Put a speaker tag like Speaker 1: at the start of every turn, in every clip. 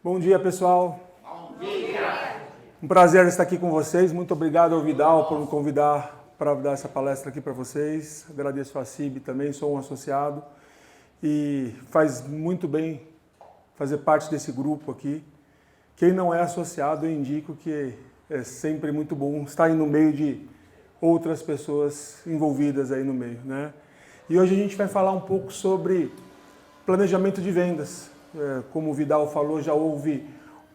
Speaker 1: Bom dia, pessoal.
Speaker 2: Bom dia.
Speaker 1: Um prazer estar aqui com vocês. Muito obrigado ao Vidal por me convidar para dar essa palestra aqui para vocês. Agradeço a CIB também, sou um associado e faz muito bem fazer parte desse grupo aqui. Quem não é associado, eu indico que é sempre muito bom estar aí no meio de outras pessoas envolvidas aí no meio, né? E hoje a gente vai falar um pouco sobre planejamento de vendas. Como o Vidal falou, já houve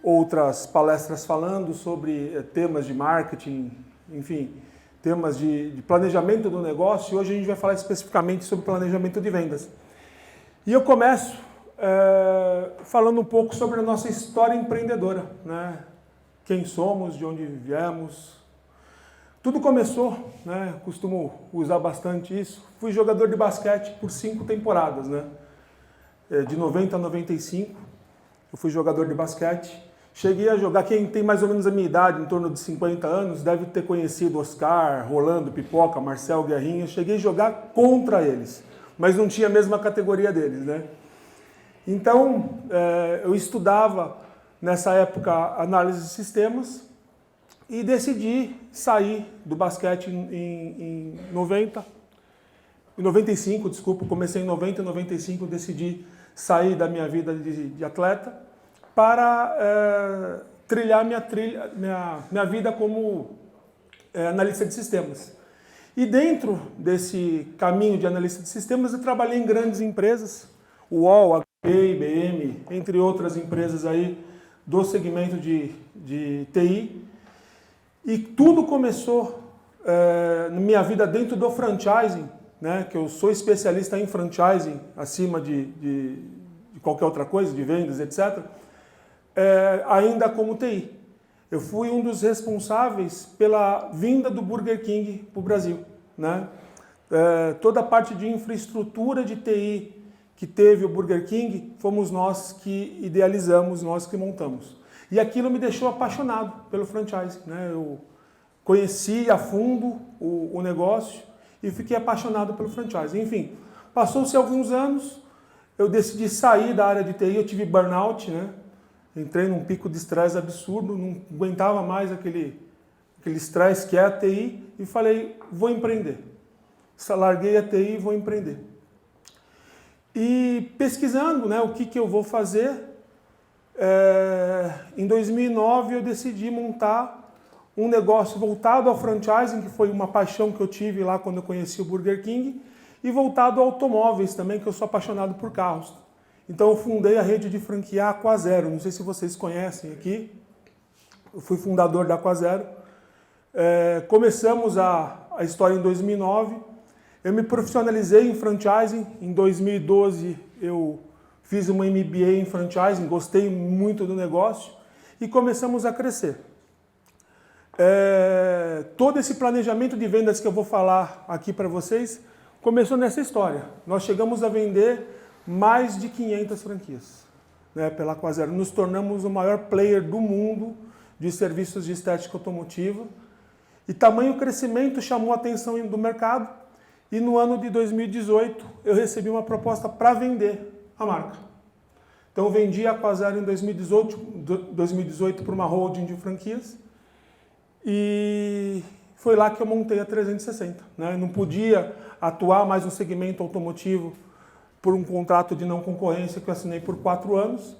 Speaker 1: outras palestras falando sobre temas de marketing, enfim, temas de planejamento do negócio, e hoje a gente vai falar especificamente sobre planejamento de vendas. E eu começo falando um pouco sobre a nossa história empreendedora, né? Quem somos, de onde viemos. Tudo começou, né? Costumo usar bastante isso. Fui jogador de basquete por 5 temporadas, né? De 90 a 95, eu fui jogador de basquete. Cheguei a jogar, quem tem mais ou menos a minha idade, em torno de 50 anos, deve ter conhecido Oscar, Rolando, Pipoca, Marcel, Guerrinha. Cheguei a jogar contra eles, mas não tinha a mesma categoria deles, né? Então, eu estudava, nessa época, análise de sistemas e decidi sair do basquete em 95, desculpa, comecei em 90, 95, decidi sair da minha vida de atleta para trilhar minha vida como analista de sistemas. E dentro desse caminho de analista de sistemas, eu trabalhei em grandes empresas, UOL, HP, IBM, entre outras empresas aí do segmento de TI. E tudo começou na minha vida dentro do franchising, né, que eu sou especialista em franchising, acima de qualquer outra coisa, de vendas, etc., ainda como TI. Eu fui um dos responsáveis pela vinda do Burger King para o Brasil, né? Toda a parte de infraestrutura de TI que teve o Burger King, fomos nós que idealizamos, nós que montamos. E aquilo me deixou apaixonado pelo franchising, né? Eu conheci a fundo o negócio e fiquei apaixonado pelo franchising. Enfim, passou-se alguns anos, eu decidi sair da área de TI, eu tive burnout, né? Entrei num pico de estresse absurdo, não aguentava mais aquele estresse que é a TI e falei, vou empreender. Larguei a TI e vou empreender. E pesquisando, né, o que eu vou fazer, em 2009 eu decidi montar um negócio voltado ao franchising, que foi uma paixão que eu tive lá quando eu conheci o Burger King, e voltado a automóveis também, que eu sou apaixonado por carros. Então eu fundei a rede de franquia Aquazero, não sei se vocês conhecem aqui, eu fui fundador da Aquazero. Começamos a história em 2009, eu me profissionalizei em franchising, em 2012 eu fiz uma MBA em franchising, gostei muito do negócio e começamos a crescer. Todo esse planejamento de vendas que eu vou falar aqui para vocês começou nessa história. Nós chegamos a vender mais de 500 franquias, né, pela Aquazero. Nos tornamos o maior player do mundo de serviços de estética automotiva. E tamanho crescimento chamou a atenção do mercado. E no ano de 2018 eu recebi uma proposta para vender a marca. Então eu vendi a Aquazero em 2018 para uma holding de franquias. E foi lá que eu montei a 360. Né? Não podia atuar mais no segmento automotivo por um contrato de não concorrência que eu assinei por 4 anos.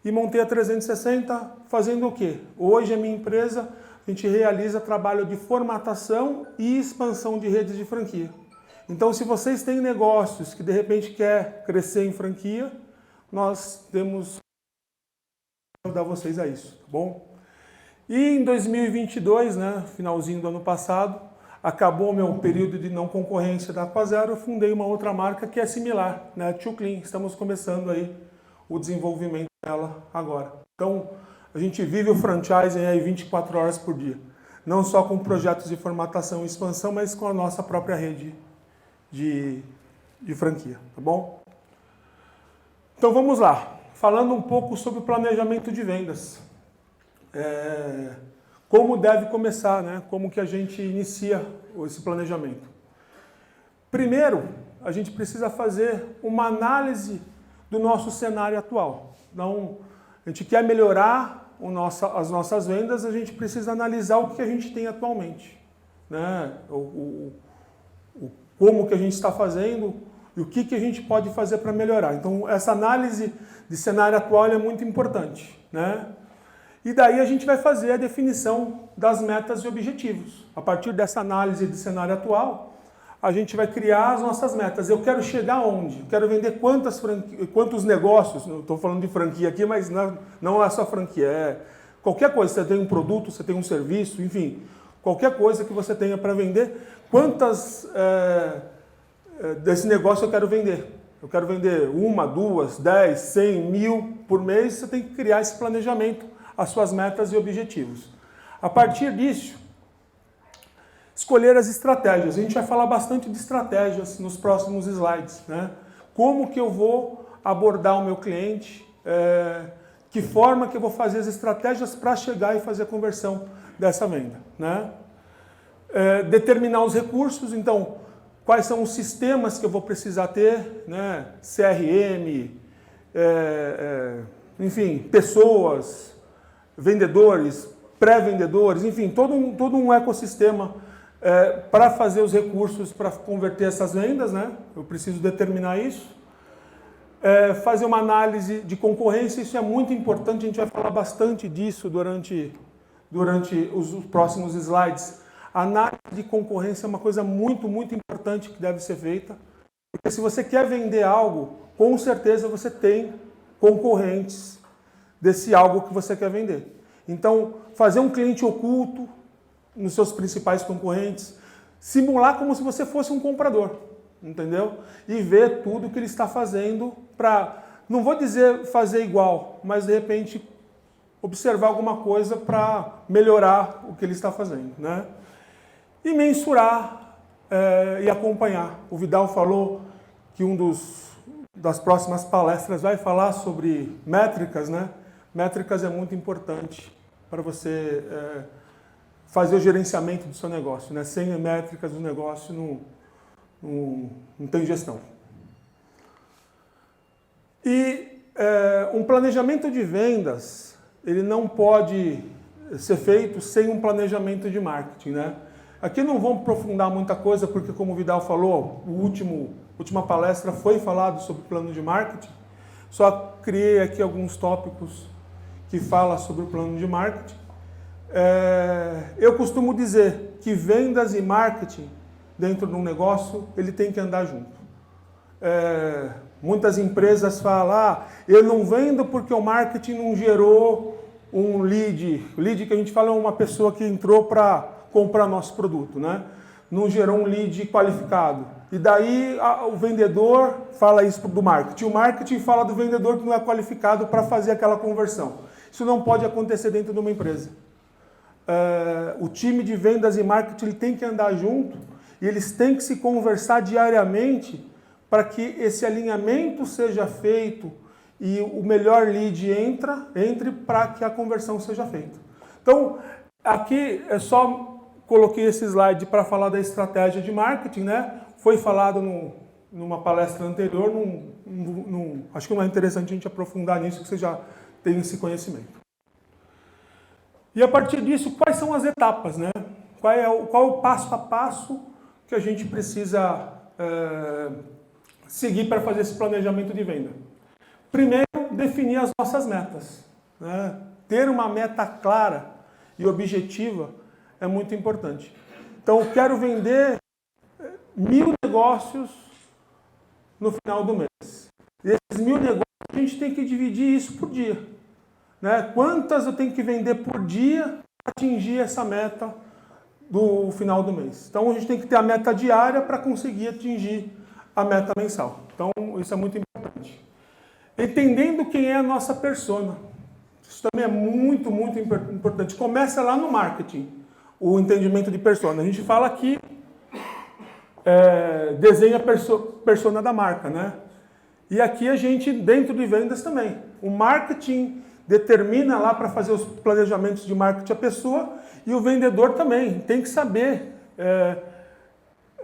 Speaker 1: E montei a 360 fazendo o quê? Hoje a minha empresa, a gente realiza trabalho de formatação e expansão de redes de franquia. Então se vocês têm negócios que de repente quer crescer em franquia, nós temos que ajudar vocês a isso, tá bom? E em 2022, né, finalzinho do ano passado, acabou o meu período de não concorrência da Aquazero, eu fundei uma outra marca que é similar, né, Too Clean. Estamos começando aí o desenvolvimento dela agora. Então, a gente vive o franchising aí 24 horas por dia. Não só com projetos de formatação e expansão, mas com a nossa própria rede de franquia, tá bom? Então vamos lá, falando um pouco sobre o planejamento de vendas. Como deve começar, né? Como que a gente inicia esse planejamento? Primeiro, a gente precisa fazer uma análise do nosso cenário atual. Então, a gente quer melhorar as nossas vendas, a gente precisa analisar o que a gente tem atualmente, né? Como que a gente está fazendo e o que a gente pode fazer para melhorar. Então, essa análise de cenário atual é muito importante, né? E daí a gente vai fazer a definição das metas e objetivos. A partir dessa análise de cenário atual, a gente vai criar as nossas metas. Eu quero chegar onde? Eu quero vender quantos negócios? Não estou falando de franquia aqui, mas não é só franquia. É qualquer coisa. Você tem um produto, você tem um serviço, enfim. Qualquer coisa que você tenha para vender. Quantas desse negócio eu quero vender? Eu quero vender 1, 2, 10, 100, 1000 por mês. Você tem que criar esse planejamento, as suas metas e objetivos. A partir disso, escolher as estratégias. A gente vai falar bastante de estratégias nos próximos slides, né? Como que eu vou abordar o meu cliente, que forma que eu vou fazer as estratégias para chegar e fazer a conversão dessa venda, né? Determinar os recursos, então, quais são os sistemas que eu vou precisar ter, né? CRM, enfim, pessoas, vendedores, pré-vendedores, enfim, todo um ecossistema para fazer os recursos para converter essas vendas, né? Eu preciso determinar isso. Fazer uma análise de concorrência, isso é muito importante, a gente vai falar bastante disso durante os próximos slides. A análise de concorrência é uma coisa muito, muito importante que deve ser feita, porque se você quer vender algo, com certeza você tem concorrentes desse algo que você quer vender. Então, fazer um cliente oculto nos seus principais concorrentes, simular como se você fosse um comprador, entendeu? E ver tudo que ele está fazendo para, não vou dizer fazer igual, mas de repente observar alguma coisa para melhorar o que ele está fazendo, né? E mensurar e acompanhar. O Vidal falou que das próximas palestras vai falar sobre métricas, né? Métricas é muito importante para você fazer o gerenciamento do seu negócio, né? Sem métricas o negócio não tem gestão. E um planejamento de vendas, ele não pode ser feito sem um planejamento de marketing, né? Aqui não vamos aprofundar muita coisa, porque como o Vidal falou, última palestra foi falado sobre plano de marketing. Só criei aqui alguns tópicos que falam sobre o plano de marketing. Eu costumo dizer que vendas e marketing dentro de um negócio, ele tem que andar junto. Muitas empresas falam, eu não vendo porque o marketing não gerou um lead. O lead que a gente fala é uma pessoa que entrou para comprar nosso produto, né? Não gerou um lead qualificado. E daí o vendedor fala isso do marketing. O marketing fala do vendedor que não é qualificado para fazer aquela conversão. Isso não pode acontecer dentro de uma empresa. O time de vendas e marketing ele tem que andar junto e eles têm que se conversar diariamente para que esse alinhamento seja feito e o melhor lead entre para que a conversão seja feita. Então, aqui coloquei esse slide para falar da estratégia de marketing, né? Foi falado numa palestra anterior, acho que não é interessante a gente aprofundar nisso, que você já tem esse conhecimento. E a partir disso, quais são as etapas, né? Qual é o passo a passo que a gente precisa seguir para fazer esse planejamento de venda? Primeiro, definir as nossas metas, né? Ter uma meta clara e objetiva é muito importante. Então, eu quero vender 1000 negócios no final do mês. E esses 1000 negócios, a gente tem que dividir isso por dia, né? Quantas eu tenho que vender por dia para atingir essa meta do final do mês? Então, a gente tem que ter a meta diária para conseguir atingir a meta mensal. Então, isso é muito importante. Entendendo quem é a nossa persona. Isso também é muito, muito importante. Começa lá no marketing, o entendimento de persona. A gente fala que desenha a persona da marca, né? E aqui a gente, dentro de vendas também. O marketing determina lá para fazer os planejamentos de marketing a pessoa e o vendedor também tem que saber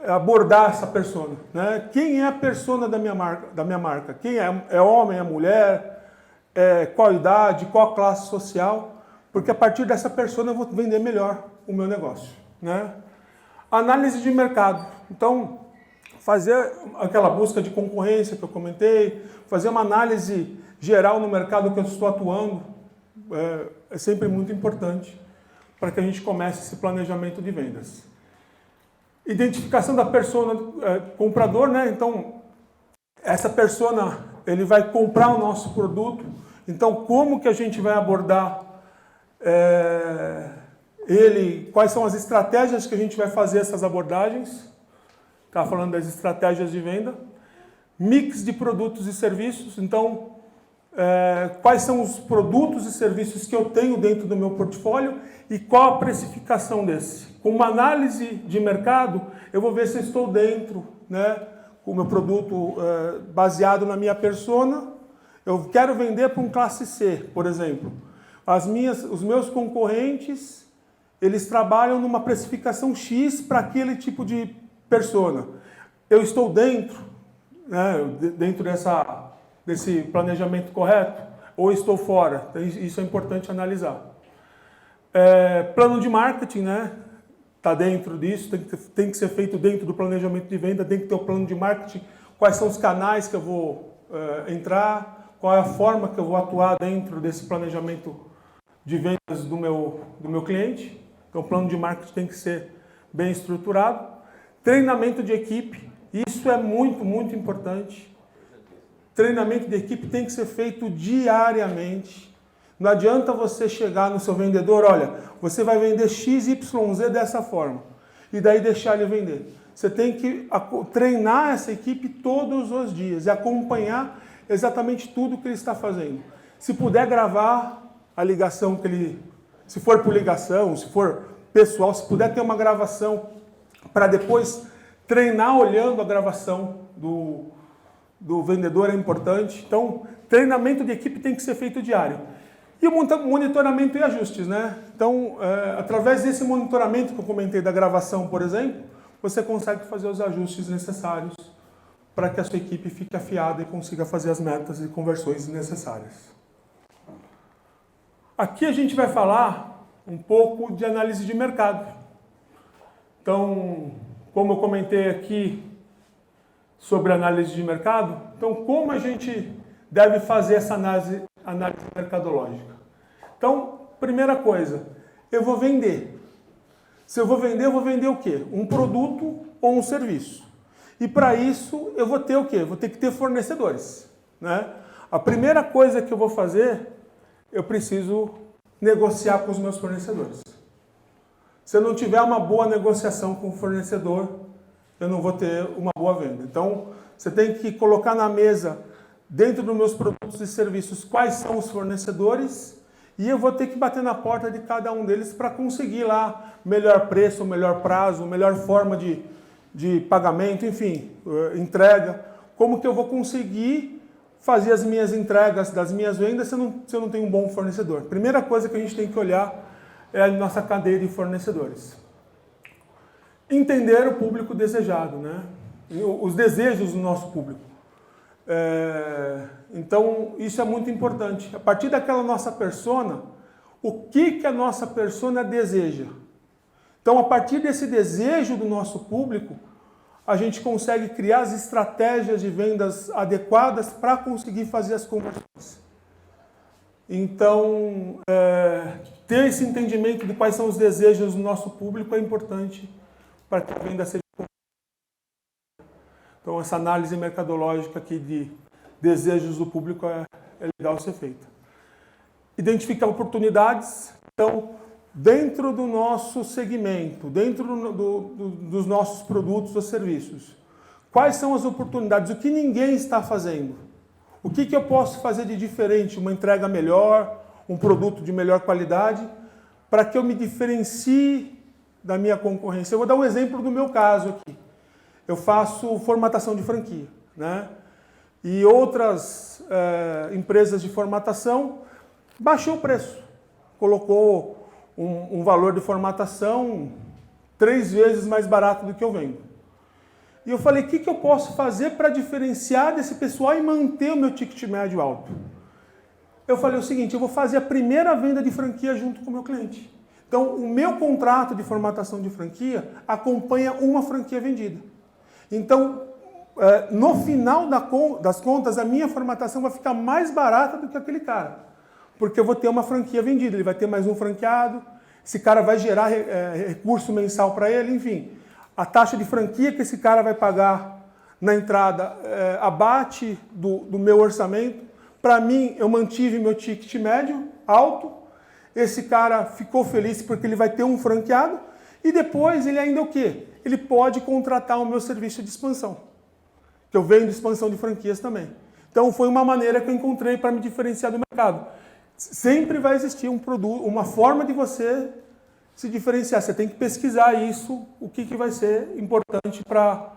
Speaker 1: abordar essa persona, né? Quem é a persona da minha marca? Quem é homem, é mulher? qual idade, qual classe social, porque a partir dessa persona eu vou vender melhor o meu negócio, né? Análise de mercado. Então, fazer aquela busca de concorrência que eu comentei, fazer uma análise geral no mercado que eu estou atuando, é sempre muito importante para que a gente comece esse planejamento de vendas. Identificação da persona comprador, né? Então, essa persona, ele vai comprar o nosso produto. Então, como que a gente vai abordar ele? Quais são as estratégias que a gente vai fazer essas abordagens? Está falando das estratégias de venda. Mix de produtos e serviços. Então, quais são os produtos e serviços que eu tenho dentro do meu portfólio e qual a precificação desse. Com uma análise de mercado, eu vou ver se eu estou dentro, né, com o meu produto baseado na minha persona. Eu quero vender para um classe C, por exemplo. Os meus concorrentes, eles trabalham numa precificação X para aquele tipo de persona. Eu estou dentro, né, dentro desse planejamento correto, ou estou fora? Isso é importante analisar. Plano de marketing, né? Está dentro disso, tem que ser feito dentro do planejamento de venda, tem que ter o plano de marketing, quais são os canais que eu vou entrar, qual é a forma que eu vou atuar dentro desse planejamento de vendas do meu cliente. Então, o plano de marketing tem que ser bem estruturado. Treinamento de equipe, isso é muito, muito importante. Treinamento de equipe tem que ser feito diariamente. Não adianta você chegar no seu vendedor, olha, você vai vender XYZ dessa forma, e daí deixar ele vender. Você tem que treinar essa equipe todos os dias e acompanhar exatamente tudo que ele está fazendo. Se puder gravar a ligação que ele... Se for por ligação, se for pessoal, se puder ter uma gravação para depois treinar olhando a gravação do vendedor é importante. Então, treinamento de equipe tem que ser feito diário. E o monitoramento e ajustes, né? Então, através desse monitoramento que eu comentei da gravação, por exemplo, você consegue fazer os ajustes necessários para que a sua equipe fique afiada e consiga fazer as metas e conversões necessárias. Aqui a gente vai falar um pouco de análise de mercado. Então, como eu comentei aqui sobre análise de mercado, então como a gente deve fazer essa análise mercadológica? Então, primeira coisa, eu vou vender. Se eu vou vender o quê? Um produto ou um serviço. E para isso, eu vou ter o quê? Vou ter que ter fornecedores, né? A primeira coisa que eu vou fazer, eu preciso negociar com os meus fornecedores. Se eu não tiver uma boa negociação com o fornecedor, eu não vou ter uma boa venda. Então, você tem que colocar na mesa, dentro dos meus produtos e serviços, quais são os fornecedores, e eu vou ter que bater na porta de cada um deles para conseguir lá melhor preço, melhor prazo, melhor forma de pagamento, enfim, entrega. Como que eu vou conseguir fazer as minhas entregas das minhas vendas se eu não tenho um bom fornecedor? Primeira coisa que a gente tem que olhar é a nossa cadeia de fornecedores. Entender o público desejado, né? Os desejos do nosso público. Então, isso é muito importante. A partir daquela nossa persona, o que a nossa persona deseja? Então, a partir desse desejo do nosso público, a gente consegue criar as estratégias de vendas adequadas para conseguir fazer as conversões. Então, ter esse entendimento de quais são os desejos do nosso público é importante para que a venda seja. Então, essa análise mercadológica aqui de desejos do público é legal ser feita. Identificar oportunidades. Então, dentro do nosso segmento, dentro dos nossos produtos ou serviços, quais são as oportunidades? O que ninguém está fazendo? O que eu posso fazer de diferente? Uma entrega melhor, um produto de melhor qualidade, para que eu me diferencie da minha concorrência. Eu vou dar um exemplo do meu caso aqui. Eu faço formatação de franquia, né? E outras empresas de formatação baixou o preço, colocou um valor de formatação 3 vezes mais barato do que eu vendo. E eu falei, o que eu posso fazer para diferenciar desse pessoal e manter o meu ticket médio alto? eu falei o seguinte, eu vou fazer a primeira venda de franquia junto com o meu cliente. Então, o meu contrato de formatação de franquia acompanha uma franquia vendida. Então, no final das contas, a minha formatação vai ficar mais barata do que aquele cara. Porque eu vou ter uma franquia vendida, ele vai ter mais um franqueado, esse cara vai gerar recurso mensal para ele, enfim. A taxa de franquia que esse cara vai pagar na entrada abate do meu orçamento. Para mim, eu mantive meu ticket médio alto. Esse cara ficou feliz porque ele vai ter um franqueado. E depois ele ainda o quê? Ele pode contratar o meu serviço de expansão. Que eu venho de expansão de franquias também. Então foi uma maneira que eu encontrei para me diferenciar do mercado. Sempre vai existir um produto, uma forma de você se diferenciar. Você tem que pesquisar isso, o que vai ser importante para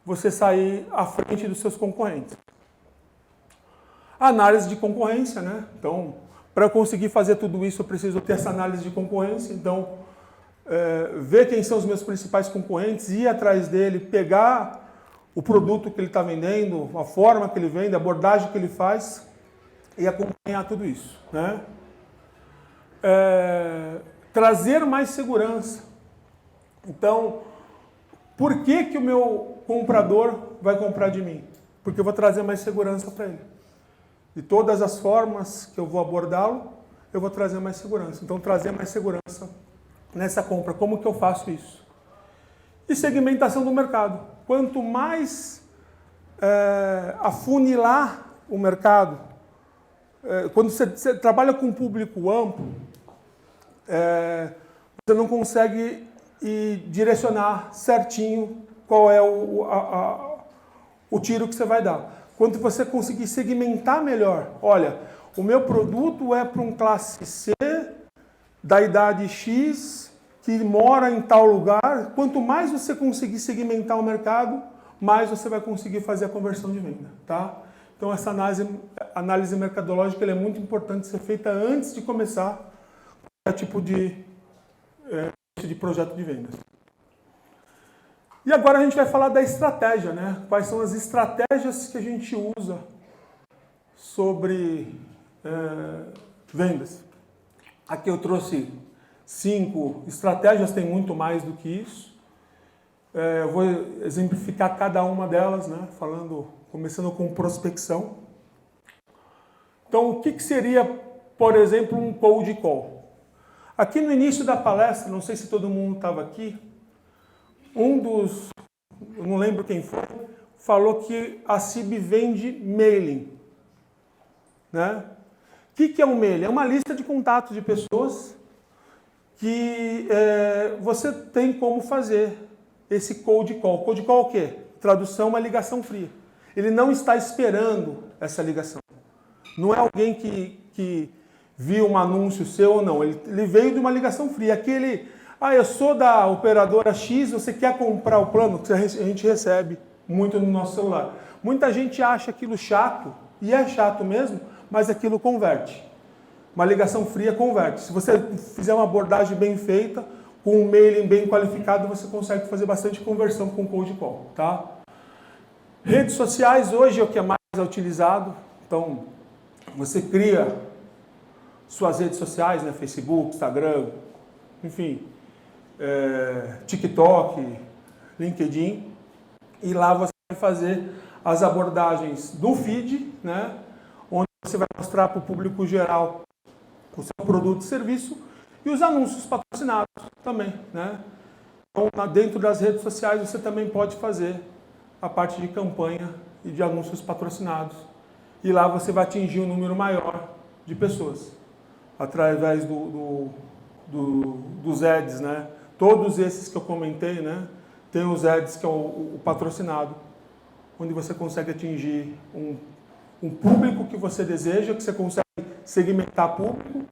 Speaker 1: você sair à frente dos seus concorrentes. Análise de concorrência, né? Então, para eu conseguir fazer tudo isso, eu preciso ter essa análise de concorrência. Então, ver quem são os meus principais concorrentes, ir atrás dele, pegar o produto que ele está vendendo, a forma que ele vende, a abordagem que ele faz e acompanhar tudo isso, né? Trazer mais segurança. Então, por que o meu comprador vai comprar de mim? Porque eu vou trazer mais segurança para ele. De todas as formas que eu vou abordá-lo, eu vou trazer mais segurança. Então, trazer mais segurança nessa compra. Como que eu faço isso? E segmentação do mercado. Quanto mais afunilar o mercado, quando você trabalha com um público amplo, você não consegue direcionar certinho qual é o tiro que você vai dar. Quando você conseguir segmentar melhor, olha, o meu produto é para um classe C, da idade X, que mora em tal lugar. Quanto mais você conseguir segmentar o mercado, mais você vai conseguir fazer a conversão de venda, tá? Então essa análise mercadológica ela é muito importante ser feita antes de começar qualquer tipo de projeto de vendas. E agora a gente vai falar da estratégia, né? Quais são as estratégias que a gente usa sobre vendas. Aqui eu trouxe 5 estratégias, tem muito mais do que isso. Eu vou exemplificar cada uma delas, né? Começando com prospecção. Então, o que seria, por exemplo, um cold call? Aqui no início da palestra, não sei se todo mundo estava aqui, eu não lembro quem foi, falou que a CIB vende mailing. Né? O que é um mailing? É uma lista de contatos de pessoas que você tem como fazer esse cold call. Cold call é o quê? Tradução, uma ligação fria. Ele não está esperando essa ligação. Não é alguém que viu um anúncio seu ou não. Ele veio de uma ligação fria. Eu sou da operadora X, você quer comprar o plano? Que a gente recebe muito no nosso celular. Muita gente acha aquilo chato, e é chato mesmo, mas aquilo converte. Uma ligação fria converte. Se você fizer uma abordagem bem feita, com um mailing bem qualificado, você consegue fazer bastante conversão com cold call, tá? Redes sociais hoje é o que é mais utilizado. Então, você cria suas redes sociais, né? Facebook, Instagram, enfim, TikTok, LinkedIn, e lá você vai fazer as abordagens do feed, né? Onde você vai mostrar para o público geral o seu produto e serviço e os anúncios patrocinados também, né? Então, dentro das redes sociais você também pode fazer a parte de campanha e de anúncios patrocinados. E lá você vai atingir um número maior de pessoas através dos ads, né? Todos esses que eu comentei, né? Tem os ads que é o patrocinado, onde você consegue atingir um público que você deseja, que você consegue segmentar público,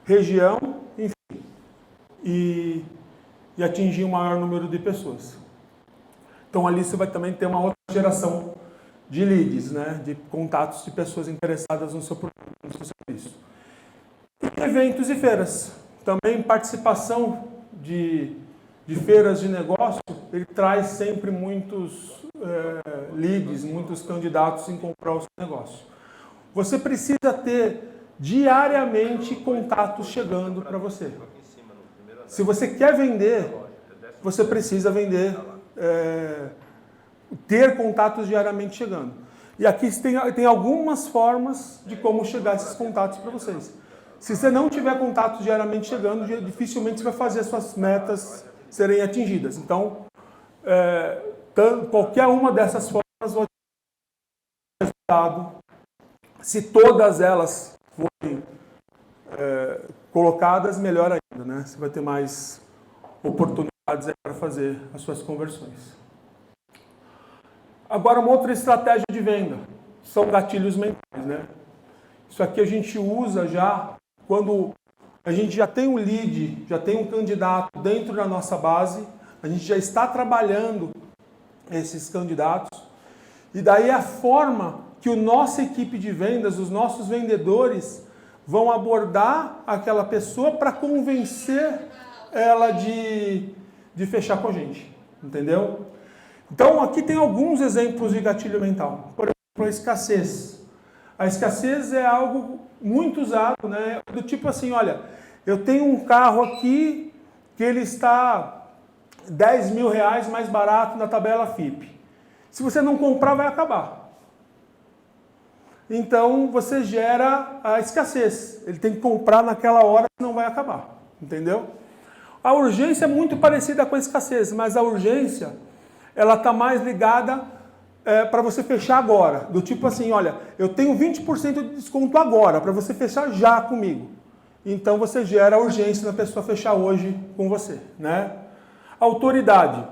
Speaker 1: região, enfim, e atingir um maior número de pessoas. Então ali você vai também ter uma outra geração de leads, né? De contatos de pessoas interessadas no seu produto, no seu serviço. E eventos e feiras. Também participação de feiras de negócio, ele traz sempre muitos leads, muitos candidatos em comprar o seu negócio. Você precisa ter diariamente contatos chegando para você. Se você quer vender, você precisa vender, ter contatos diariamente chegando. E aqui tem algumas formas de como chegar esses contatos para vocês. Se você não tiver contatos diariamente chegando, dificilmente você vai fazer as suas metas serem atingidas. Então, qualquer uma dessas formas vai ter resultado. Se todas elas forem colocadas, melhor ainda, né? Você vai ter mais oportunidades para fazer as suas conversões. Agora, uma outra estratégia de venda são gatilhos mentais, né? Isso aqui a gente usa já quando a gente já tem um lead, já tem um candidato dentro da nossa base, a gente já está trabalhando esses candidatos, e daí a forma que a nossa equipe de vendas, os nossos vendedores, vão abordar aquela pessoa para convencer ela de fechar com a gente, entendeu? Então, aqui tem alguns exemplos de gatilho mental. Por exemplo, a escassez. A escassez é algo muito usado, né? Do tipo assim, olha, eu tenho um carro aqui que ele está R$10 mil mais barato na tabela FIPE. Se você não comprar, vai acabar. Então, você gera a escassez. Ele tem que comprar naquela hora, senão vai acabar. Entendeu? A urgência é muito parecida com a escassez, mas a urgência, ela está mais ligada para você fechar agora. Do tipo assim, olha, eu tenho 20% de desconto agora, para você fechar já comigo. Então, você gera a urgência na pessoa fechar hoje com você, né? Autoridade.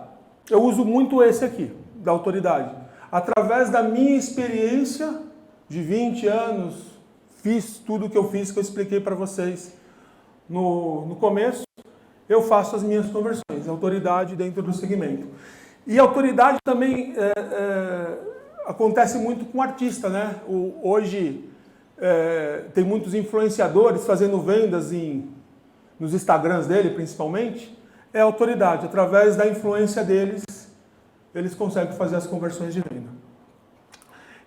Speaker 1: Eu uso muito esse aqui, da autoridade. Através da minha experiência de 20 anos, fiz tudo o que eu fiz, que eu expliquei para vocês no começo, eu faço as minhas conversões, autoridade dentro do segmento. E autoridade também acontece muito com artista, né? Hoje tem muitos influenciadores fazendo vendas nos Instagrams dele, principalmente. É autoridade. Através da influência deles, eles conseguem fazer as conversões de venda.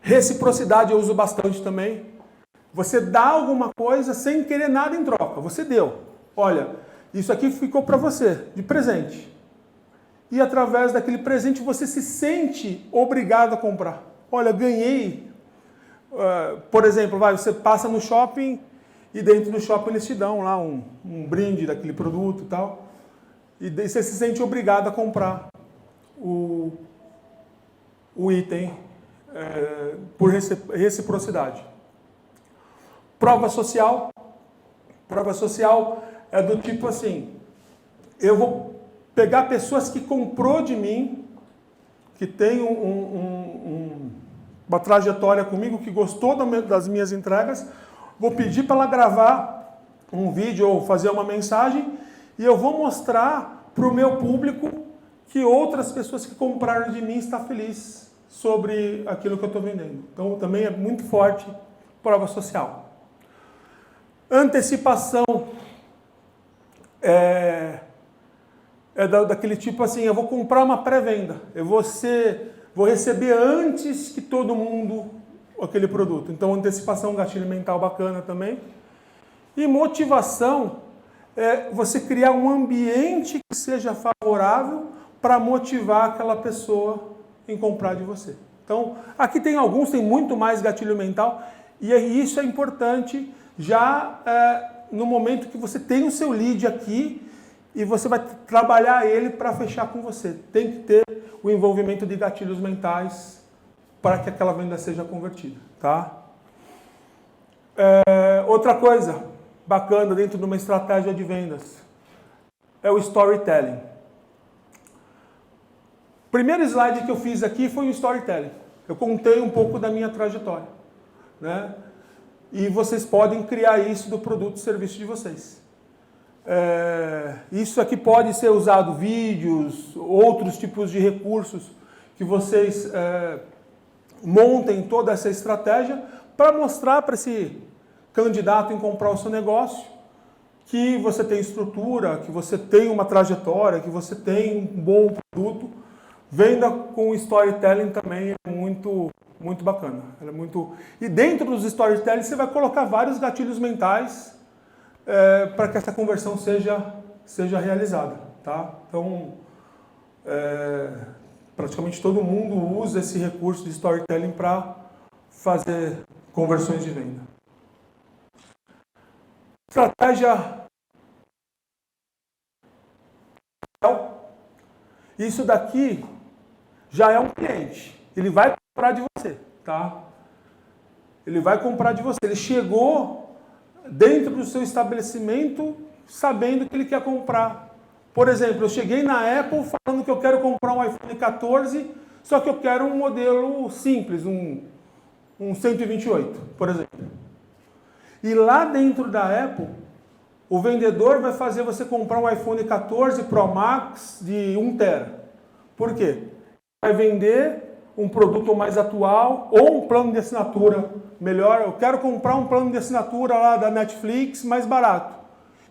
Speaker 1: Reciprocidade eu uso bastante também. Você dá alguma coisa sem querer nada em troca. Você deu. Olha, isso aqui ficou para você, de presente. E através daquele presente você se sente obrigado a comprar. Olha, ganhei. Por exemplo, você passa no shopping e dentro do shopping eles te dão lá um brinde daquele produto e tal. E daí você se sente obrigado a comprar o item por reciprocidade. Prova social. Prova social é do tipo assim, eu vou pegar pessoas que comprou de mim, que tem uma trajetória comigo, que gostou das minhas entregas, vou pedir para ela gravar um vídeo ou fazer uma mensagem e eu vou mostrar para o meu público que outras pessoas que compraram de mim estão felizes sobre aquilo que eu estou vendendo. Então, também é muito forte prova social. Antecipação daquele tipo assim, eu vou comprar uma pré-venda, vou receber antes que todo mundo aquele produto. Então, antecipação, gatilho mental bacana também. E motivação é você criar um ambiente que seja favorável para motivar aquela pessoa em comprar de você. Então, aqui tem muito mais gatilho mental, e isso é importante já no momento que você tem o seu lead aqui e você vai trabalhar ele para fechar com você. Tem que ter o envolvimento de gatilhos mentais para que aquela venda seja convertida, tá? Outra coisa bacana dentro de uma estratégia de vendas é o storytelling. O primeiro slide que eu fiz aqui foi o storytelling. Eu contei um pouco da minha trajetória, né? E vocês podem criar isso do produto e serviço de vocês. Isso aqui pode ser usado, vídeos, outros tipos de recursos que vocês montem toda essa estratégia para mostrar para esse candidato em comprar o seu negócio que você tem estrutura, que você tem uma trajetória, que você tem um bom produto. Venda com storytelling também é muito muito bacana. Ela é muito... E dentro dos storytelling você vai colocar vários gatilhos mentais para que essa conversão seja realizada, tá? Então, praticamente todo mundo usa esse recurso de storytelling para fazer conversões de venda. Estratégia. Isso daqui já é um cliente. Ele vai comprar de você, tá? Ele vai comprar de você. Ele chegou dentro do seu estabelecimento sabendo que ele quer comprar. Por exemplo, eu cheguei na Apple falando que eu quero comprar um iPhone 14, só que eu quero um modelo simples, um 128, por exemplo. E lá dentro da Apple, o vendedor vai fazer você comprar um iPhone 14 Pro Max de 1 TB. Por quê? Vai vender um produto mais atual ou um plano de assinatura melhor. Eu quero comprar um plano de assinatura lá da Netflix mais barato.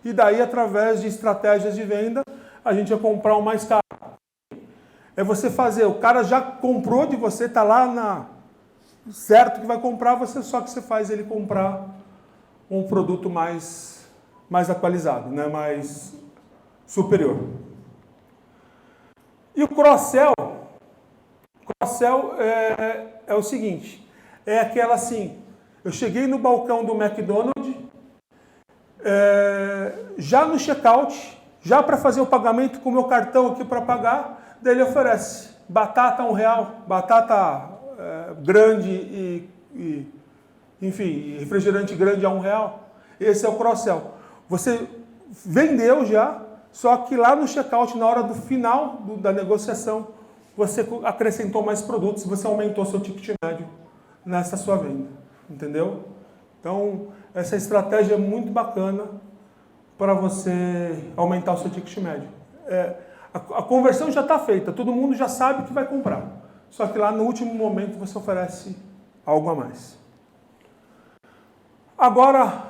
Speaker 1: E daí, através de estratégias de venda, a gente vai comprar um mais caro. É você fazer, o cara já comprou de você, está lá certo que vai comprar, só que você faz ele comprar um produto mais atualizado, né? Mais superior. E o cross-sell? Cross-sell é o seguinte, é aquela assim, eu cheguei no balcão do McDonald's, já no checkout, já para fazer o pagamento com o meu cartão aqui para pagar, daí ele oferece batata R$1, batata grande enfim, refrigerante grande a R$1. Esse é o cross-sell. Você vendeu já, só que lá no checkout, na hora do final da negociação, você acrescentou mais produtos, você aumentou seu ticket médio nessa sua venda, entendeu? Então, essa estratégia é muito bacana para você aumentar o seu ticket médio. A conversão já está feita, todo mundo já sabe que vai comprar, só que lá no último momento você oferece algo a mais. Agora,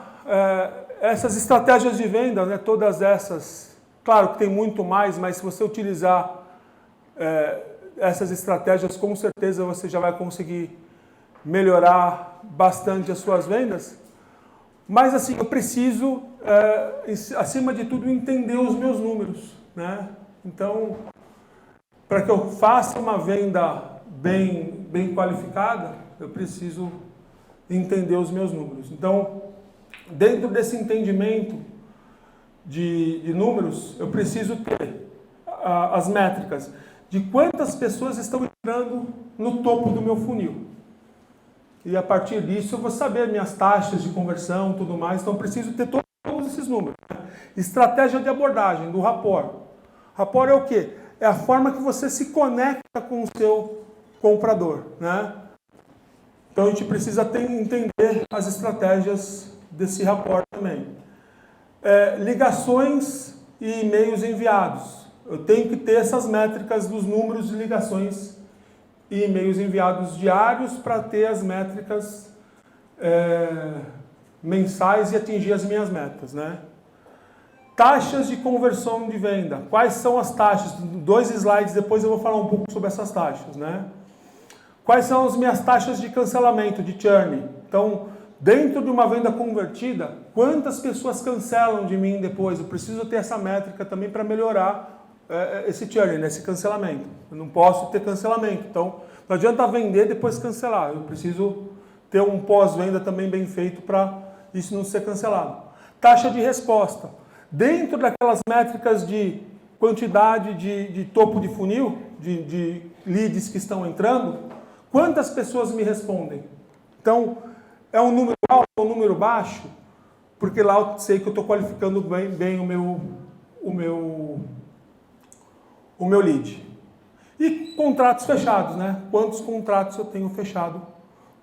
Speaker 1: essas estratégias de venda, né, todas essas, claro que tem muito mais, mas se você utilizar essas estratégias, com certeza você já vai conseguir melhorar bastante as suas vendas. Mas assim, eu preciso, acima de tudo, entender os meus números, né? Então, para que eu faça uma venda bem qualificada, eu preciso entender os meus números. Então, dentro desse entendimento de números, eu preciso ter as métricas de quantas pessoas estão entrando no topo do meu funil. E a partir disso eu vou saber minhas taxas de conversão e tudo mais, então eu preciso ter todos esses números. Estratégia de abordagem, do rapport. Rapport é o quê? É a forma que você se conecta com o seu comprador, né? Então a gente precisa entender as estratégias desse rapport também. Ligações e e-mails enviados. Eu tenho que ter essas métricas dos números de ligações e e-mails enviados diários para ter as métricas mensais e atingir as minhas metas, né? Taxas de conversão de venda. Quais são as taxas? 2 slides depois eu vou falar um pouco sobre essas taxas, né? Quais são as minhas taxas de cancelamento, de churn? Então, dentro de uma venda convertida, quantas pessoas cancelam de mim depois? Eu preciso ter essa métrica também para melhorar esse churn, né? Esse cancelamento. Eu não posso ter cancelamento. Então, não adianta vender e depois cancelar. Eu preciso ter um pós-venda também bem feito para isso não ser cancelado. Taxa de resposta. Dentro daquelas métricas de quantidade de topo de funil, de leads que estão entrando, quantas pessoas me respondem? Então, é um número alto ou um número baixo? Porque lá eu sei que eu estou qualificando bem o meu lead. E contratos fechados, né? Quantos contratos eu tenho fechado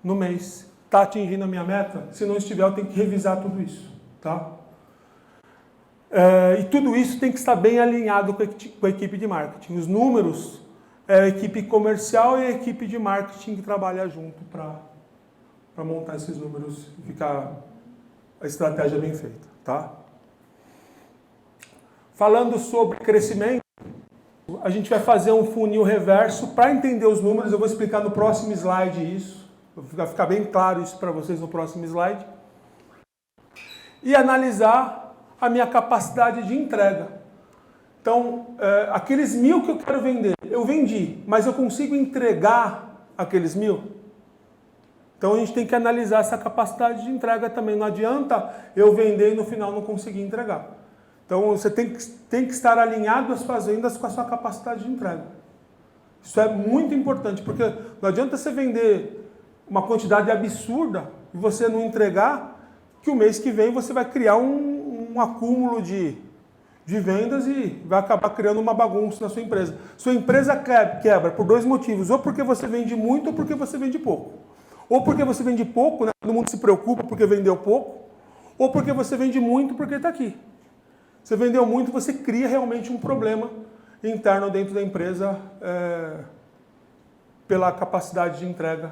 Speaker 1: no mês? Está atingindo a minha meta? Se não estiver, eu tenho que revisar tudo isso, tá? E tudo isso tem que estar bem alinhado com a equipe de marketing. Os números, a equipe comercial e a equipe de marketing que trabalha junto para montar esses números e ficar a estratégia bem feita, tá? Falando sobre crescimento, a gente vai fazer um funil reverso para entender os números. Eu vou explicar no próximo slide isso. Vai ficar bem claro isso para vocês no próximo slide. E analisar a minha capacidade de entrega. Então, aqueles 1.000 que eu quero vender, eu vendi, mas eu consigo entregar aqueles 1.000? Então, a gente tem que analisar essa capacidade de entrega também. Não adianta eu vender e no final não conseguir entregar. Então, você tem que estar alinhado as suas vendas com a sua capacidade de entrega. Isso é muito importante, porque não adianta você vender uma quantidade absurda e você não entregar, que o mês que vem você vai criar um acúmulo de vendas e vai acabar criando uma bagunça na sua empresa. Sua empresa quebra por 2 motivos, ou porque você vende muito ou porque você vende pouco. Ou porque você vende pouco, né? Todo mundo se preocupa porque vendeu pouco, ou porque você vende muito porque está aqui. Você vendeu muito, você cria realmente um problema interno dentro da empresa pela capacidade de entrega,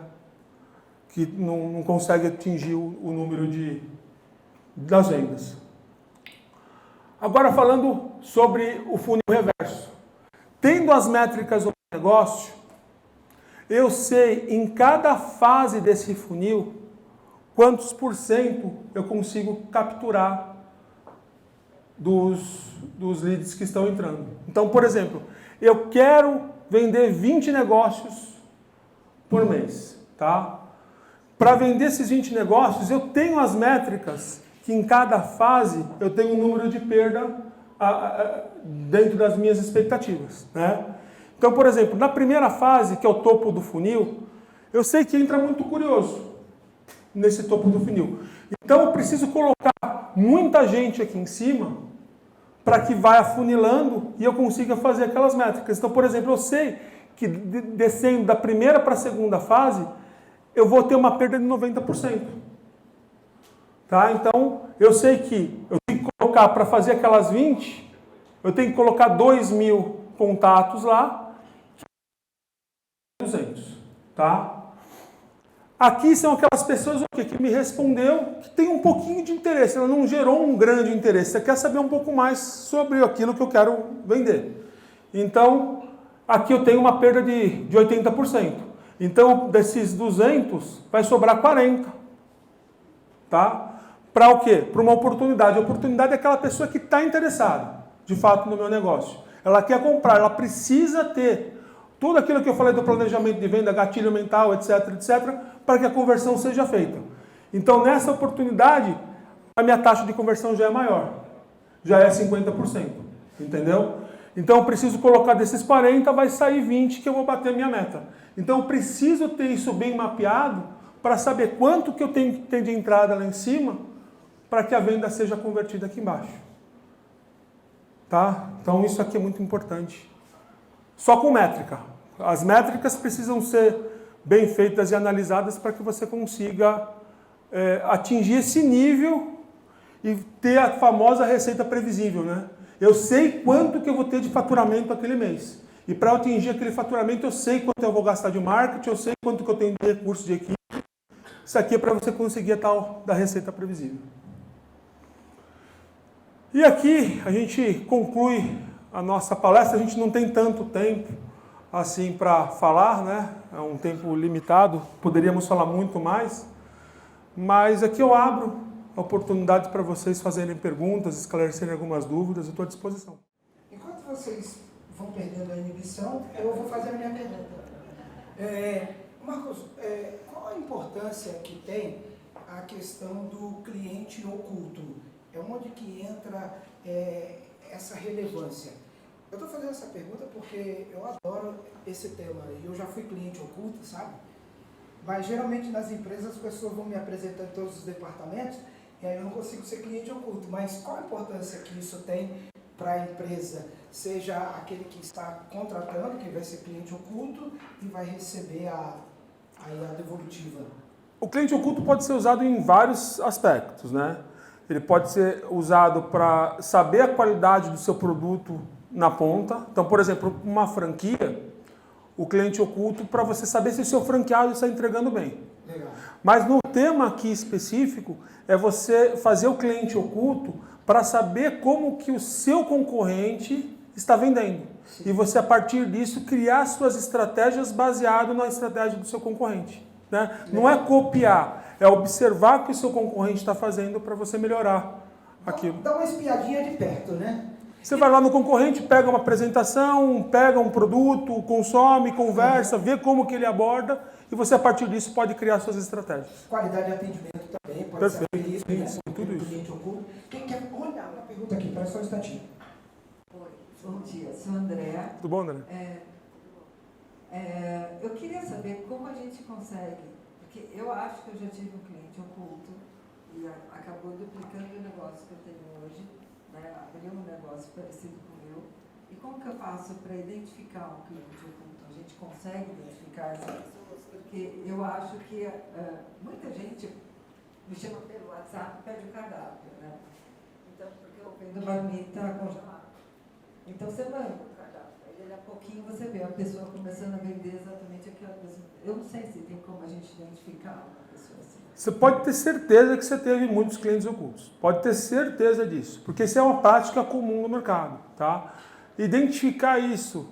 Speaker 1: que não consegue atingir o número das vendas. Agora falando sobre o funil reverso. Tendo as métricas do negócio, eu sei em cada fase desse funil quantos por cento eu consigo capturar dos leads que estão entrando. Então, por exemplo, eu quero vender 20 negócios por mês, tá? Para vender esses 20 negócios, eu tenho as métricas que em cada fase eu tenho um número de perda dentro das minhas expectativas, né? Então, por exemplo, na primeira fase, que é o topo do funil, eu sei que entra muito curioso nesse topo do funil. Então, eu preciso colocar muita gente aqui em cima para que vá afunilando e eu consiga fazer aquelas métricas. Então, por exemplo, eu sei que descendo da primeira para a segunda fase, eu vou ter uma perda de 90%. Tá? Então, eu sei que eu tenho que colocar, para fazer aquelas 20, eu tenho que colocar 2.000 contatos lá, 200. Tá? Aqui são aquelas pessoas que me respondeu, que tem um pouquinho de interesse, ela não gerou um grande interesse, você quer saber um pouco mais sobre aquilo que eu quero vender. Então, aqui eu tenho uma perda de 80%. Então, desses 200, vai sobrar 40. Tá? Para o quê? Para uma oportunidade. A oportunidade é aquela pessoa que está interessada, de fato, no meu negócio. Ela quer comprar, ela precisa ter tudo aquilo que eu falei do planejamento de venda, gatilho mental, etc, etc, para que a conversão seja feita. Então, nessa oportunidade, a minha taxa de conversão já é maior. Já é 50%. Entendeu? Então, eu preciso colocar desses 40, vai sair 20 que eu vou bater a minha meta. Então, eu preciso ter isso bem mapeado para saber quanto que eu tenho que ter de entrada lá em cima para que a venda seja convertida aqui embaixo. Tá? Então, isso aqui é muito importante. Só com métrica. As métricas precisam ser bem feitas e analisadas para que você consiga atingir esse nível e ter a famosa receita previsível, né? Eu sei quanto que eu vou ter de faturamento aquele mês. E para atingir aquele faturamento, eu sei quanto eu vou gastar de marketing, eu sei quanto que eu tenho de recursos de equipe. Isso aqui é para você conseguir a tal da receita previsível. E aqui a gente conclui a nossa palestra. A gente não tem tanto tempo assim para falar, né? É um tempo limitado, poderíamos falar muito mais. Mas aqui eu abro a oportunidade para vocês fazerem perguntas, esclarecerem algumas dúvidas, eu estou à disposição.
Speaker 2: Enquanto vocês vão perdendo a inibição, eu vou fazer a minha pergunta. Marcos, qual a importância que tem a questão do cliente oculto? É onde que entra essa relevância? Eu estou fazendo essa pergunta porque eu adoro esse tema e eu já fui cliente oculto, sabe? Mas geralmente nas empresas as pessoas vão me apresentar em todos os departamentos e aí eu não consigo ser cliente oculto. Mas qual a importância que isso tem para a empresa? Seja aquele que está contratando, que vai ser cliente oculto e vai receber a devolutiva.
Speaker 1: O cliente oculto pode ser usado em vários aspectos, né? Ele pode ser usado para saber a qualidade do seu produto na ponta. Então, por exemplo, uma franquia, o cliente oculto para você saber se o seu franqueado está entregando bem.
Speaker 2: Legal.
Speaker 1: Mas no tema aqui específico, é você fazer o cliente oculto para saber como que o seu concorrente está vendendo. Sim. E você, a partir disso, criar suas estratégias baseado na estratégia do seu concorrente. né? Não é copiar, é observar o que o seu concorrente está fazendo para você melhorar aquilo.
Speaker 2: Dá uma espiadinha de perto, né?
Speaker 1: Você vai lá no concorrente, pega uma apresentação, pega um produto, consome, conversa, vê como que ele aborda e você, a partir disso, pode criar suas estratégias.
Speaker 2: Qualidade de atendimento também, pode
Speaker 1: Perfeito,
Speaker 2: ser isso,
Speaker 1: sim,
Speaker 2: né?
Speaker 1: sim, tudo isso.
Speaker 2: Cliente oculto. Quem quer olhar uma pergunta aqui, para só um instantinho.
Speaker 3: Oi, bom dia, sou a Andréa.
Speaker 1: Tudo bom, André?
Speaker 3: Eu queria saber como a gente consegue, porque eu acho que eu já tive um cliente oculto e acabou duplicando o negócio que eu tenho hoje, né? Abriu um negócio parecido com o meu. E como que eu faço para identificar um cliente oculto? A gente consegue identificar essas pessoas? Porque eu acho que muita gente me chama pelo WhatsApp e pede o cardápio, né? Então, porque eu vendo marmita congelada. Então, você manda o cardápio. Aí, daqui a pouquinho, você vê a pessoa começando a vender exatamente aquela pessoa. Eu não sei se tem como a gente identificar uma pessoa assim.
Speaker 1: Você pode ter certeza que você teve muitos clientes ocultos. Pode ter certeza disso. Porque isso é uma prática comum no mercado. Tá? Identificar isso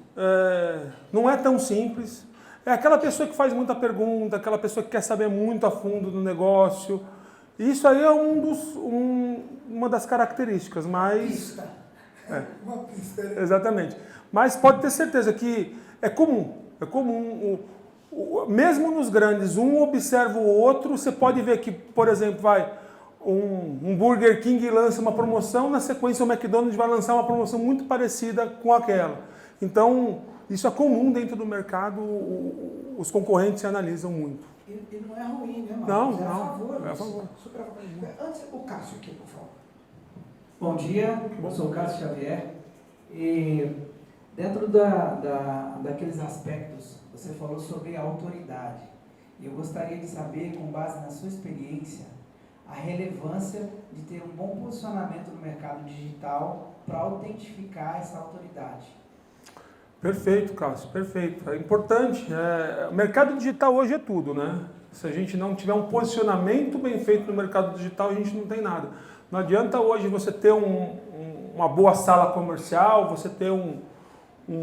Speaker 1: não é tão simples. É aquela pessoa que faz muita pergunta, aquela pessoa que quer saber muito a fundo do negócio. Isso aí é uma das características, mas...
Speaker 2: Pista. Uma pista, né?
Speaker 1: Exatamente. Mas pode ter certeza que é comum. É comum. Mesmo nos grandes, um observa o outro. Você pode ver que, por exemplo, um Burger King lança uma promoção, na sequência o McDonald's vai lançar uma promoção muito parecida com aquela. Então, isso é comum dentro do mercado, os concorrentes se analisam muito.
Speaker 2: E não é ruim, né, Marcos?
Speaker 1: Não,
Speaker 2: é a
Speaker 1: não,
Speaker 2: favor.
Speaker 1: é a favor.
Speaker 2: Super a favor. Antes, o Cássio aqui, por favor.
Speaker 4: Bom dia, eu sou o Cássio Xavier e dentro daqueles aspectos, você falou sobre a autoridade. Eu gostaria de saber, com base na sua experiência, a relevância de ter um bom posicionamento no mercado digital para autentificar essa autoridade.
Speaker 1: Perfeito, Cássio, perfeito. É importante. O mercado digital hoje é tudo, né? Se a gente não tiver um posicionamento bem feito no mercado digital, a gente não tem nada. Não adianta hoje você ter uma boa sala comercial, você ter um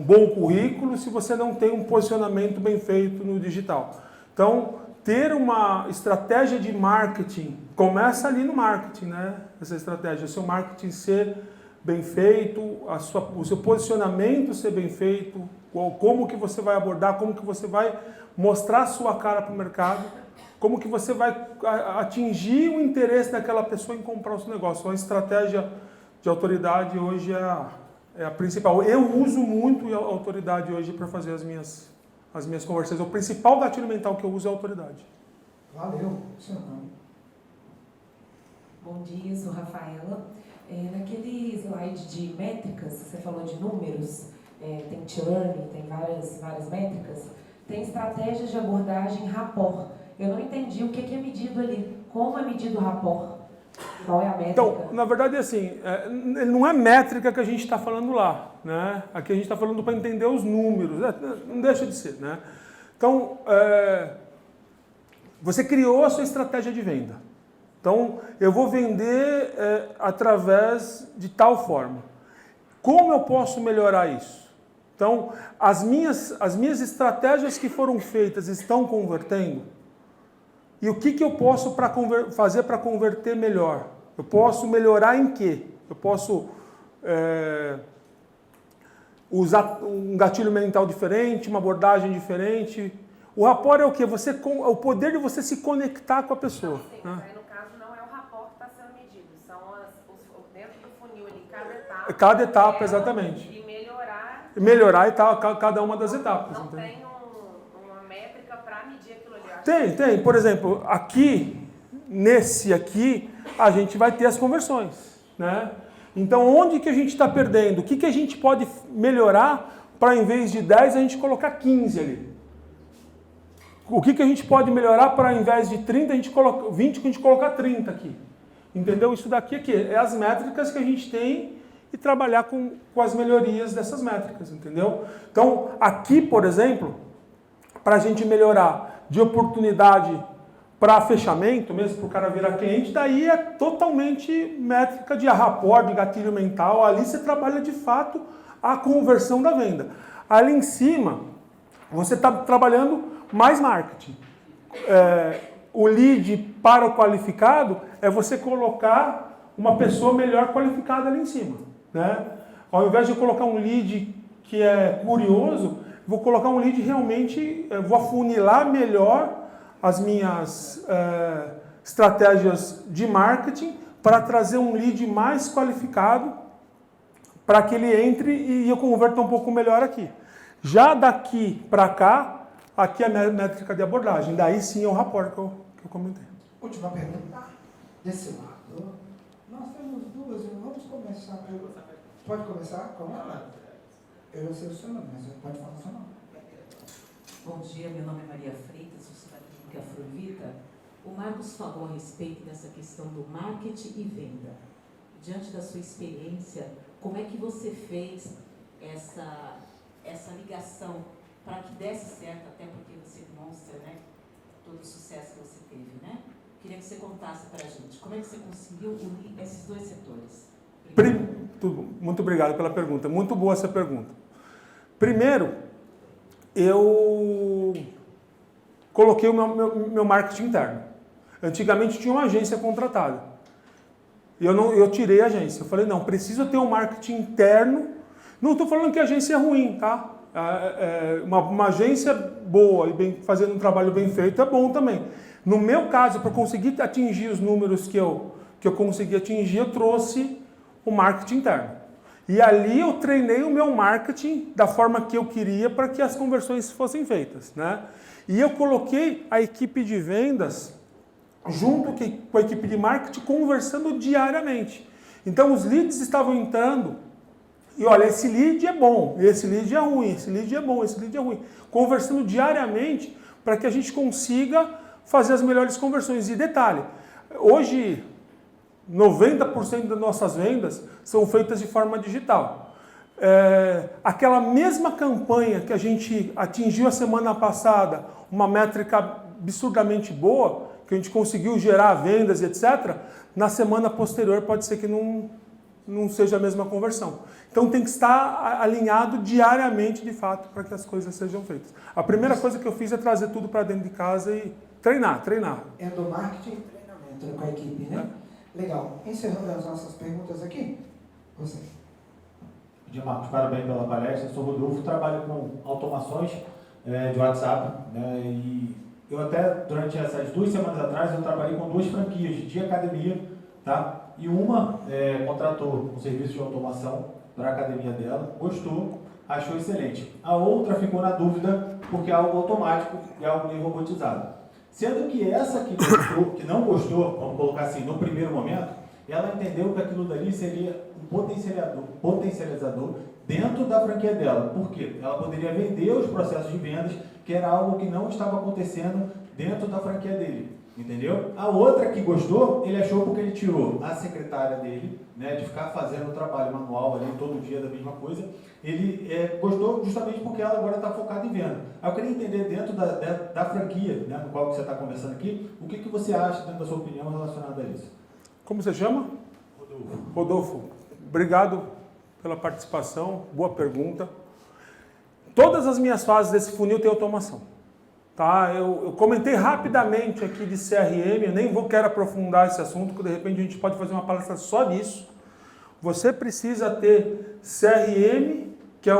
Speaker 1: bom currículo, se você não tem um posicionamento bem feito no digital. Então, ter uma estratégia de marketing, começa ali no marketing, né? Essa estratégia, o seu marketing ser bem feito, o seu posicionamento ser bem feito, como que você vai abordar, como que você vai mostrar a sua cara para o mercado, como que você vai atingir o interesse daquela pessoa em comprar o seu negócio. Então, a estratégia de autoridade hoje é a principal. Eu uso muito a autoridade hoje para fazer as minhas conversas. O principal gatilho mental que eu uso é a autoridade.
Speaker 2: Valeu, seu nome.
Speaker 5: Bom dia, sou Rafaela. Naquele slide de métricas, você falou de números, tem churn, tem várias métricas, tem estratégias de abordagem rapport. Eu não entendi o que é medido ali. Como é medido o rapport? Qual é a métrica?
Speaker 1: Então, na verdade, assim, não é métrica que a gente está falando lá, né? Aqui a gente está falando para entender os números, não deixa de ser, né? Então, você criou a sua estratégia de venda. Então, eu vou vender através de tal forma. Como eu posso melhorar isso? Então, as minhas estratégias que foram feitas estão convertendo? E o que eu posso fazer para converter melhor? Eu posso melhorar em quê? Eu posso usar um gatilho mental diferente, uma abordagem diferente. O rapport é o quê? O poder de você se conectar com a pessoa.
Speaker 6: Sim,
Speaker 1: Né?
Speaker 6: aí no caso não é o rapport que está sendo medido, são dentro do funil ali, cada etapa.
Speaker 1: Cada etapa, exatamente.
Speaker 6: E melhorar.
Speaker 1: Melhorar e tal, cada uma das etapas.
Speaker 6: Não
Speaker 1: Entendeu?
Speaker 6: tem uma métrica para medir aquilo ali.
Speaker 1: Tem. Por exemplo, nesse aqui, a gente vai ter as conversões, né? Então, onde que a gente está perdendo? O que a gente pode melhorar para, em vez de 10, a gente colocar 15 ali? O que a gente pode melhorar para, ao invés de 30, a gente coloca 20, que a gente colocar 30 aqui? Entendeu? Isso daqui é as métricas que a gente tem e trabalhar com as melhorias dessas métricas, entendeu? Então, aqui, por exemplo, para a gente melhorar de oportunidade para fechamento, mesmo para o cara virar cliente, daí é totalmente métrica de rapport, de gatilho mental. Ali você trabalha de fato a conversão da venda. Ali em cima, você está trabalhando mais marketing. o lead para o qualificado é você colocar uma pessoa melhor qualificada ali em cima, né? Ao invés de eu colocar um lead que é curioso, vou colocar um lead realmente, vou afunilar melhor as minhas estratégias de marketing para trazer um lead mais qualificado para que ele entre e eu converta um pouco melhor aqui. Já daqui para cá, aqui é a métrica de abordagem. Daí sim é o rapport que eu comentei.
Speaker 2: Última pergunta. Desse lado. Nós temos duas. Vamos começar. Pode começar com ela? Eu não sei o seu nome, mas pode falar o seu nome.
Speaker 7: Bom dia, meu nome é Maria Freitas, sou da Clínica Afrovita. O Marcos falou a respeito dessa questão do marketing e venda. Diante da sua experiência, como é que você fez essa ligação para que desse certo, até porque você demonstra, né, todo o sucesso que você teve, né? Queria que você contasse para a gente, como é que você conseguiu unir esses dois setores?
Speaker 1: Muito obrigado pela pergunta, muito boa essa pergunta. Primeiro, eu coloquei o meu marketing interno. Antigamente tinha uma agência contratada. E eu tirei a agência. Eu falei, não, preciso ter um marketing interno. Não estou falando que a agência é ruim, tá? Uma agência boa e fazendo um trabalho bem feito é bom também. No meu caso, para conseguir atingir os números que eu consegui atingir, eu trouxe o marketing interno. E ali eu treinei o meu marketing da forma que eu queria para que as conversões fossem feitas, né? E eu coloquei a equipe de vendas junto com a equipe de marketing conversando diariamente. Então os leads estavam entrando e olha, esse lead é bom, esse lead é ruim, esse lead é bom, esse lead é ruim. Conversando diariamente para que a gente consiga fazer as melhores conversões. E detalhe, hoje 90% das nossas vendas são feitas de forma digital. Aquela mesma campanha que a gente atingiu a semana passada, uma métrica absurdamente boa, que a gente conseguiu gerar vendas e etc., na semana posterior pode ser que não seja a mesma conversão. Então tem que estar alinhado diariamente, de fato, para que as coisas sejam feitas. A primeira coisa que eu fiz é trazer tudo para dentro de casa e treinar.
Speaker 2: É do marketing e treinamento com a equipe, né? Legal. Encerrando as nossas perguntas aqui. Você.
Speaker 8: Bom dia, Marcos. Parabéns pela palestra. Eu sou Rodolfo, trabalho com automações de WhatsApp, né? E eu até, durante essas 2 semanas atrás, eu trabalhei com 2 franquias de academia, tá? E uma contratou um serviço de automação para a academia dela, gostou, achou excelente. A outra ficou na dúvida porque é algo automático e algo meio robotizado. Sendo que essa que não gostou, vamos colocar assim, no primeiro momento, ela entendeu que aquilo dali seria um potencializador dentro da franquia dela. Por quê? Ela poderia vender os processos de vendas, que era algo que não estava acontecendo dentro da franquia dele. Entendeu? A outra que gostou, ele achou porque ele tirou a secretária dele, né, de ficar fazendo o trabalho manual ali todo dia da mesma coisa. Ele gostou justamente porque ela agora está focada em venda. Aí eu queria entender dentro da franquia, né, no qual você está conversando aqui, o que você acha, dentro da sua opinião, relacionado a isso?
Speaker 1: Como você chama?
Speaker 8: Rodolfo.
Speaker 1: Rodolfo, obrigado pela participação, boa pergunta. Todas as minhas fases desse funil têm automação. Tá? Eu comentei rapidamente aqui de CRM, eu nem quero aprofundar esse assunto, porque de repente a gente pode fazer uma palestra só disso. Você precisa ter CRM, que é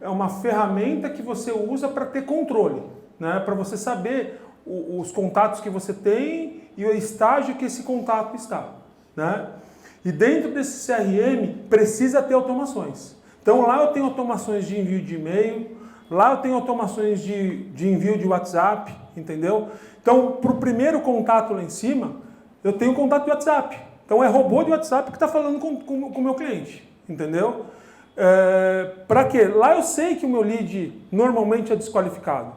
Speaker 1: uma ferramenta que você usa para ter controle, né? Para você saber os contatos que você tem e o estágio que esse contato está, né? E dentro desse CRM precisa ter automações. Então lá eu tenho automações de envio de e-mail, lá eu tenho automações de envio de WhatsApp, entendeu? Então, para o primeiro contato lá em cima, eu tenho contato de WhatsApp. Então, é robô de WhatsApp que está falando com o meu cliente, entendeu? Para quê? Lá eu sei que o meu lead normalmente é desqualificado.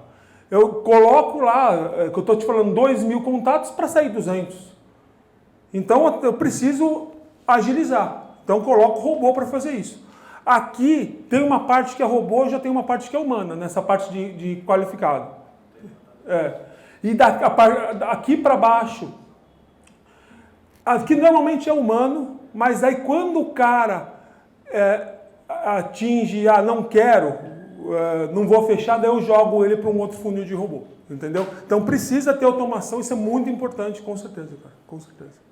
Speaker 1: Eu coloco lá, que eu estou te falando, 2.000 contatos para sair 200. Então, eu preciso agilizar. Então, coloco robô para fazer isso. Aqui tem uma parte que é robô, já tem uma parte que é humana, nessa parte de qualificado. E aqui para baixo, aqui normalmente é humano, mas aí quando o cara atinge, não quero, não vou fechar, daí eu jogo ele para um outro funil de robô, entendeu? Então precisa ter automação, isso é muito importante, com certeza, cara, com certeza.